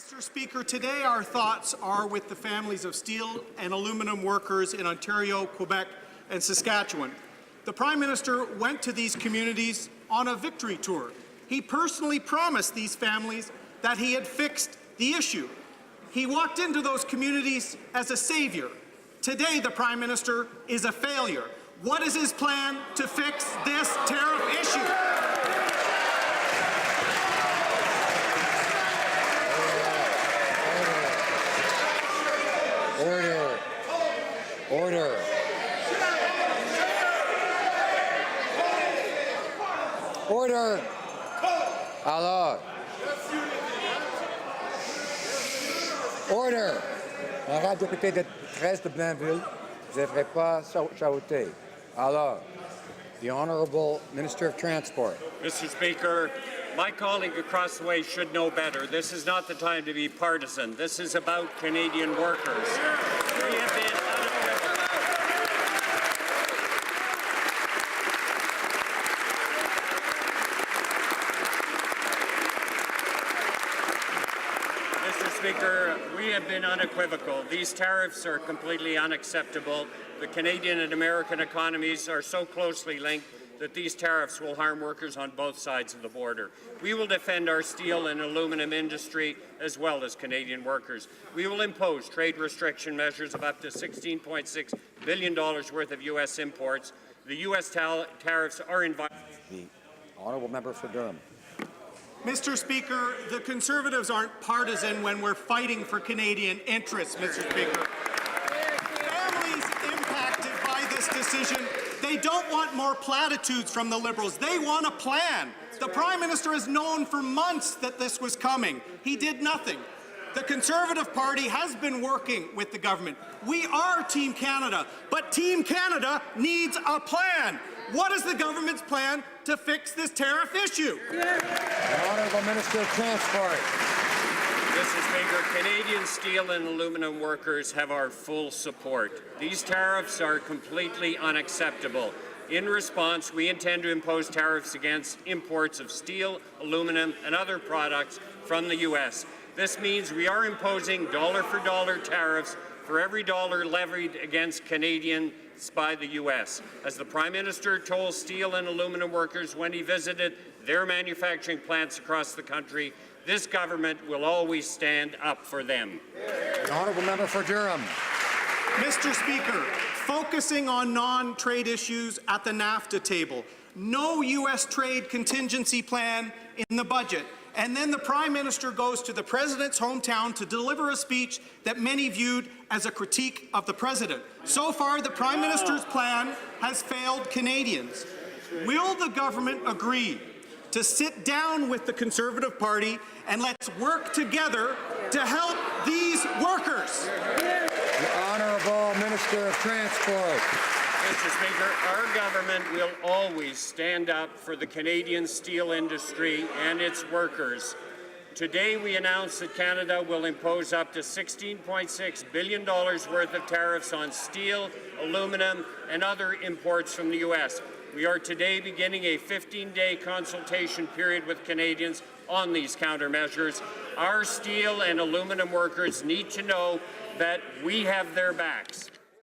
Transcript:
Mr. Speaker, today our thoughts are with the families of steel and aluminum workers in Ontario, Quebec, and Saskatchewan. The Prime Minister went to these communities on a victory tour. He personally promised these families that he had fixed the issue. He walked into those communities as a savior. Today, the Prime Minister is a failure. What is his plan to fix this tariff issue? Order. Order. Order. Alors. Order. Honorable député de 13 de Blainville, vous ne devrez pas shouter. Alors. The Honourable Minister of Transport. Mr. Speaker, my colleague across the way should know better. This is not the time to be partisan. This is about Canadian workers. We have been Mr. Speaker, we have been unequivocal. These tariffs are completely unacceptable. The Canadian and American economies are so closely linked that these tariffs will harm workers on both sides of the border. We will defend our steel and aluminum industry as well as Canadian workers. We will impose trade restriction measures of up to $16.6 billion worth of U.S. imports. The U.S. tariffs are in violation. The Honourable Member for Durham. Mr. Speaker, the Conservatives aren't partisan when we're fighting for Canadian interests, Mr. Speaker. Families impacted by this decision, they don't want more platitudes from the Liberals. They want a plan. The Prime Minister has known for months that this was coming. He did nothing. The Conservative Party has been working with the government. We are Team Canada, but Team Canada needs a plan. What is the government's plan to fix this tariff issue? The Honourable Minister of Transport. Mr. Speaker, Canadian steel and aluminum workers have our full support. These tariffs are completely unacceptable. In response, we intend to impose tariffs against imports of steel, aluminum, and other products from the U.S. This means we are imposing dollar-for-dollar tariffs for every dollar levied against Canadians by the U.S. As the Prime Minister told steel and aluminum workers when he visited their manufacturing plants across the country, this government will always stand up for them. The Honourable Member for Durham. Mr. Speaker, focusing on non-trade issues at the NAFTA table, no U.S. trade contingency plan in the budget, and then the Prime Minister goes to the President's hometown to deliver a speech that many viewed as a critique of the President. So far, the Prime Minister's plan has failed Canadians. Will the government agree to sit down with the Conservative Party and let's work together to help these workers? The Honourable Minister of Transport. Mr. Speaker, our government will always stand up for the Canadian steel industry and its workers. Today, we announced that Canada will impose up to $16.6 billion worth of tariffs on steel, aluminum, and other imports from the U.S. We are today beginning a 15-day consultation period with Canadians on these countermeasures. Our steel and aluminum workers need to know that we have their backs.